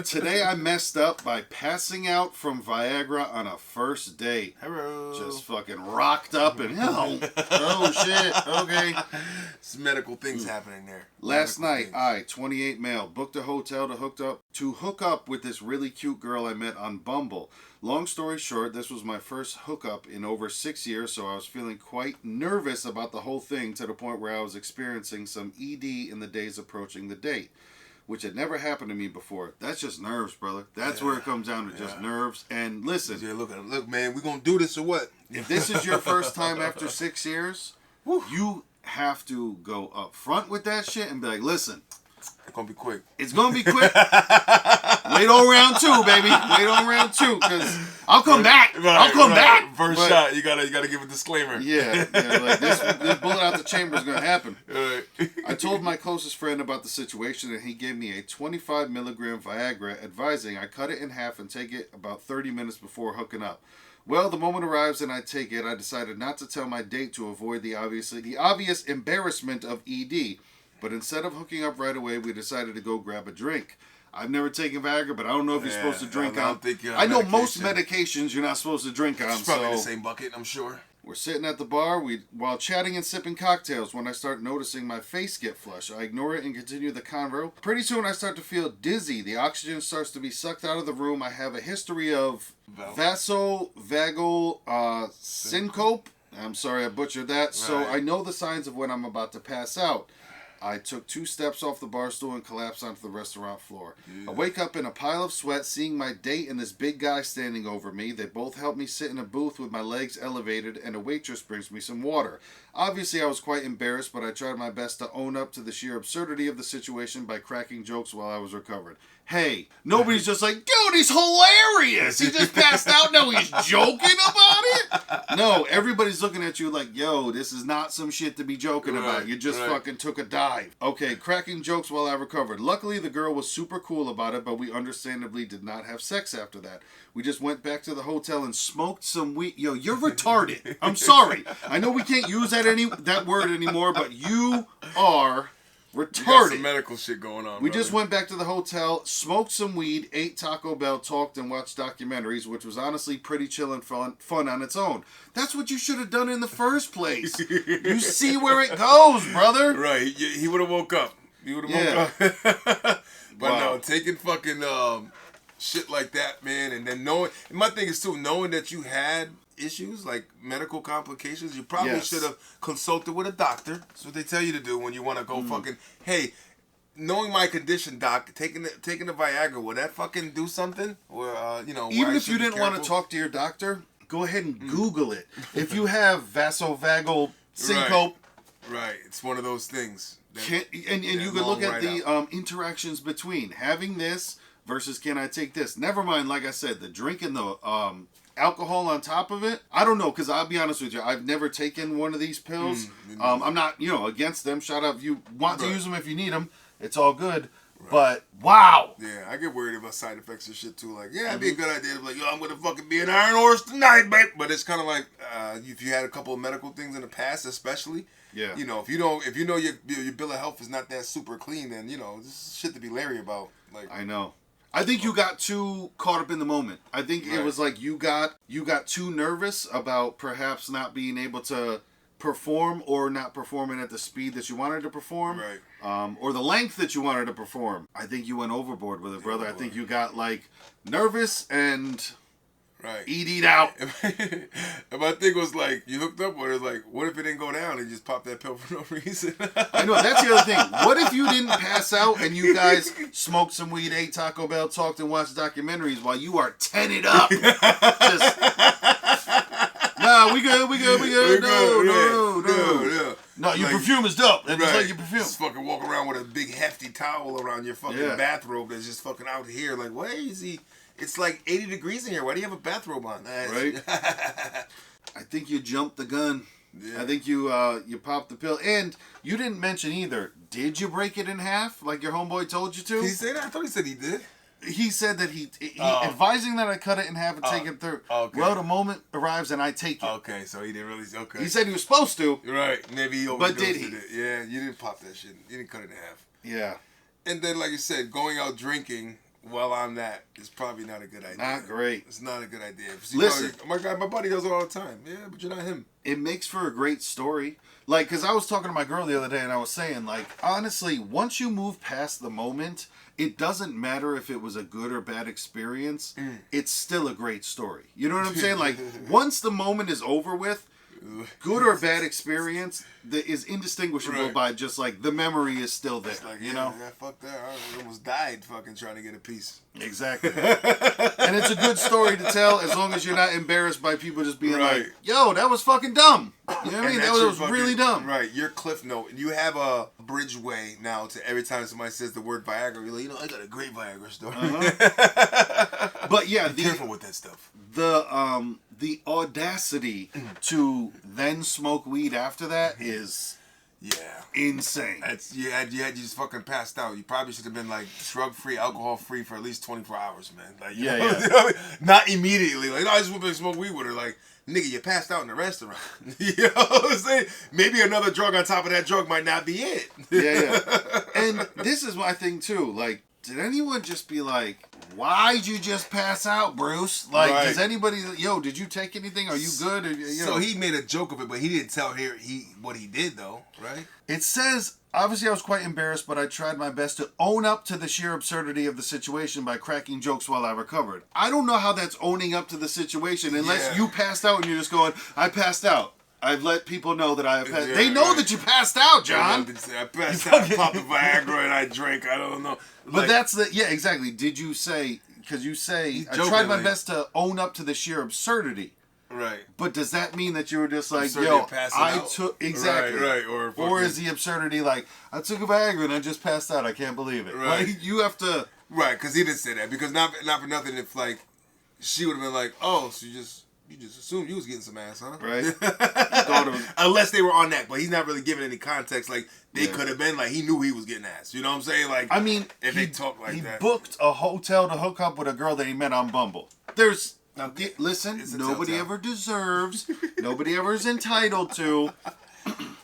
Today I messed up by passing out from Viagra on a first date. Hello. Just fucking rocked up and oh shit, okay. It's medical things happening there. Last Medical night, things. 28 male, booked a hotel to hook up with this really cute girl I met on Bumble. Long story short, this was my first hookup in over 6 years, so I was feeling quite nervous about the whole thing to the point where I was experiencing some ED in the days approaching the date, which had never happened to me before. That's just nerves, brother. That's where it comes down to, just nerves. And listen, Yeah, look, man, we gonna do this or what? if this is your first time after 6 years, you have to go up front with that shit and be like, listen, It's gonna be quick. it's gonna be quick. Wait on round 2, baby. Wait on round 2, because I'll come back. I'll come back. First shot, you gotta give a disclaimer. Yeah, like this bullet out the chamber is gonna happen. Right. I told my closest friend about the situation, and he gave me a 25 milligram Viagra, advising I cut it in half and take it about 30 minutes before hooking up. Well, the moment arrives and I take it. I decided not to tell my date to avoid the obvious embarrassment of ED. But instead of hooking up right away, we decided to go grab a drink. I've never taken Viagra, but I don't know if you're supposed to drink on. I know most medications you're not supposed to drink on. It's probably the same bucket, I'm sure. We're sitting at the bar while chatting and sipping cocktails when I start noticing my face get flushed. I ignore it and continue the convo. Pretty soon I start to feel dizzy. The oxygen starts to be sucked out of the room. I have a history of vasovagal syncope. I'm sorry I butchered that. Right. So I know the signs of when I'm about to pass out. I took 2 steps off the bar stool and collapsed onto the restaurant floor. Yeah. I wake up in a pile of sweat, seeing my date and this big guy standing over me. They both help me sit in a booth with my legs elevated, and a waitress brings me some water. Obviously, I was quite embarrassed, but I tried my best to own up to the sheer absurdity of the situation by cracking jokes while I was recovered. Hey, nobody's just like, dude, he's hilarious. He just passed out. No, he's joking about it. No, everybody's looking at you like, yo, this is not some shit to be joking about. You just fucking took a dive. Okay, cracking jokes while I recovered. Luckily, the girl was super cool about it, but we understandably did not have sex after that. We just went back to the hotel and smoked some weed. Yo, you're retarded. I'm sorry. I know we can't use that word anymore, but you are retarded. You got some medical shit going on. We just went back to the hotel, smoked some weed, ate Taco Bell, talked, and watched documentaries, which was honestly pretty chill and fun on its own. That's what you should have done in the first place. You see where it goes, brother. Right. He would have woke up. He would have woke up. But no, taking fucking shit like that, man, and then knowing. And my thing is too, knowing that you had issues like medical complications, you probably should have consulted with a doctor. That's what they tell you to do when you want to go fucking. Hey, knowing my condition, doc, taking the Viagra, will that fucking do something? Or even if you didn't want to talk to your doctor, go ahead and Google it. If you have vasovagal syncope, right, it's one of those things. And you can look at the interactions between having this versus can I take this. Never mind, like I said, the drink and the alcohol on top of it. I don't know, because I'll be honest with you, I've never taken one of these pills. I'm not, against them. Shout out if you want to use them, if you need them. It's all good. Right. But wow. Yeah, I get worried about side effects and shit too. Like, it'd be a good idea to be like, yo, I'm gonna fucking be an iron horse tonight, babe. But it's kind of like if you had a couple of medical things in the past, especially. Yeah. If you know your bill of health is not that super clean, then this is shit to be leery about. Like, I know. I think you got too caught up in the moment. I think it was like you got too nervous about perhaps not being able to perform or not performing at the speed that you wanted to perform. Right. Or the length that you wanted to perform. I think you went overboard with it, brother. I think you got like nervous and ED'd out. And my thing was like, you hooked up with it, like, what if it didn't go down and you just popped that pill for no reason? I know, that's the other thing. What if you didn't pass out and you guys smoked some weed, ate Taco Bell, talked and watched documentaries while you are tented up? Just, nah, we good. No, your perfume is dope. It's like your perfume. Just fucking walk around with a big hefty towel around your fucking bathrobe that's just fucking out here. Like, why is he? It's like 80 degrees in here. Why do you have a bathrobe on? Right. I think you jumped the gun. Yeah. I think you popped the pill. And you didn't mention either. Did you break it in half like your homeboy told you to? Did he say that? I thought he said he did. He said that he advising that I cut it in half and take it through. Okay. Well, the moment arrives and I take it. Okay, so he didn't really. Okay. He said he was supposed to. Right. Maybe he overdosed. But did he? It. Yeah, you didn't pop that shit. You didn't cut it in half. Yeah. And then, like you said, going out drinking while I'm that, it's probably not a good idea. Not great. It's not a good idea. Listen. My buddy does it all the time. Yeah, but you're not him. It makes for a great story. Like, because I was talking to my girl the other day and I was saying, like, honestly, once you move past the moment, it doesn't matter if it was a good or bad experience. It's still a great story. You know what I'm saying? Like, once the moment is over with, good or bad experience that is indistinguishable by just like the memory is still there. Like, you know? Yeah, fuck that. I almost died fucking trying to get a piece. Exactly. And it's a good story to tell as long as you're not embarrassed by people just being like, yo, that was fucking dumb. You know what I mean? That was really dumb. Right. Your cliff note. You have a bridge way now to every time somebody says the word Viagra, you're like, I got a great Viagra story. But yeah, be careful with that stuff. The audacity to then smoke weed after that is insane. You just fucking passed out. You probably should have been like drug free, alcohol free for at least 24 hours, man. Like you know, not immediately. Like I just went to smoke weed with her. Like nigga, you passed out in the restaurant. You know what I'm saying? Maybe another drug on top of that drug might not be it. Yeah. And this is my thing too. Like, did anyone just be like, why'd you just pass out, Bruce? Like, does anybody, did you take anything? Are you good? Or, so he made a joke of it, but he didn't tell what he did, though, right? It says, obviously I was quite embarrassed, but I tried my best to own up to the sheer absurdity of the situation by cracking jokes while I recovered. I don't know how that's owning up to the situation unless you passed out and you're just going, I passed out. I've let people know that I have passed. They know that you passed out, John. I passed out, popped the Viagra, and I drank. I don't know. But that's exactly. Did you say, because you say, I tried my best to own up to the sheer absurdity. Right. But does that mean that you were just like, took, exactly. Right. Or is the absurdity like, I took a Viagra and I just passed out. I can't believe it. Right. Like, you have to. Right, because he didn't say that. Because not for nothing, if like, she would have been like, oh, so you just assumed you was getting some ass, huh? Right. Unless they were on that, but he's not really giving any context. Like they could have been like he knew he was getting ass. You know what I'm saying? Like I mean, if they talk like that, he booked a hotel to hook up with a girl that he met on Bumble. Listen, nobody ever deserves. Nobody ever is entitled to.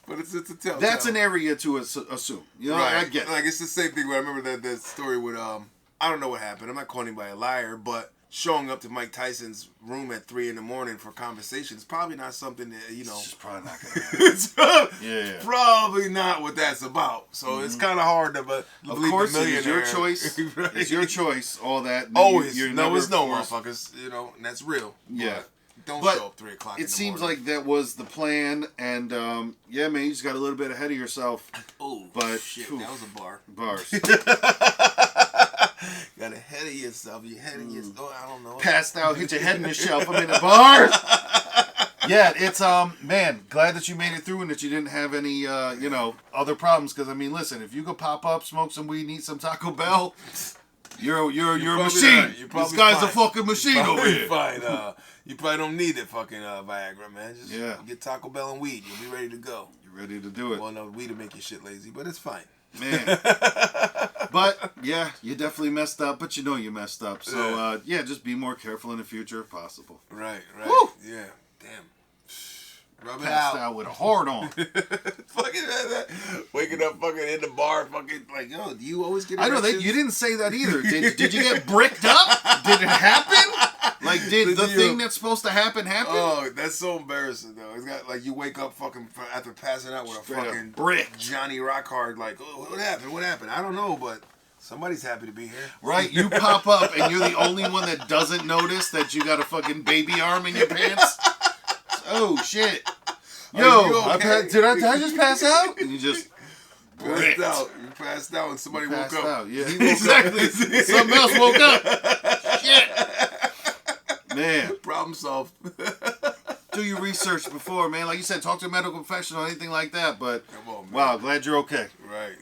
But it's a telltale. That's an area to assume. You know, I get it. Like it's the same thing. Where I remember that story with I don't know what happened. I'm not calling anybody a liar, but showing up to Mike Tyson's room at 3 a.m. for conversations probably not something that It's just probably not gonna happen. It's probably not what that's about. So it's kind of hard to believe of course, the millionaire. It's your choice. Right? It's your choice. All that. Always. It's no motherfuckers. You know, and that's real. Yeah. Don't show up 3 o'clock. It seems like that was the plan, and man, you just got a little bit ahead of yourself. Oh, but shit, that was a bar. Bars. Got ahead of yourself. Your head in your. Oh, I don't know. Passed out. Hit your head in the shelf. I'm in the bars. Yeah, it's man, glad that you made it through and that you didn't have any other problems. Because I mean, listen, if you go pop up, smoke some weed, eat some Taco Bell, you're a machine. This guy's a fucking machine over here. Fine. You probably don't need that fucking Viagra, man. Just get Taco Bell and weed. You'll be ready to go. You're ready to do it. Well, no, weed will make your shit lazy, but it's fine. Man. But, yeah, you definitely messed up, but you know you messed up. So, just be more careful in the future if possible. Right. Woo! Yeah. Damn. Rub Passed out with a hard on. Fucking waking up fucking in the bar, fucking like, yo, do you always get I know, you didn't say that either. Did you get bricked up? Did it happen? Like, did the thing that's supposed to happen? Oh, that's so embarrassing, though. It's got, like, you wake up fucking after passing out with a fucking brick. Johnny Rockhard, like, oh, what happened? I don't know, but somebody's happy to be here. Right, you pop up and you're the only one that doesn't notice that you got a fucking baby arm in your pants. Oh, shit. Yo, okay? did I just pass out? And you just passed out. You passed out and somebody woke up. Out, yeah. Exactly. Something else woke up. Shit. Man. Problem solved. Do your research before, man. Like you said, talk to a medical professional or anything like that. But, come on, man. Wow, glad you're okay. Right.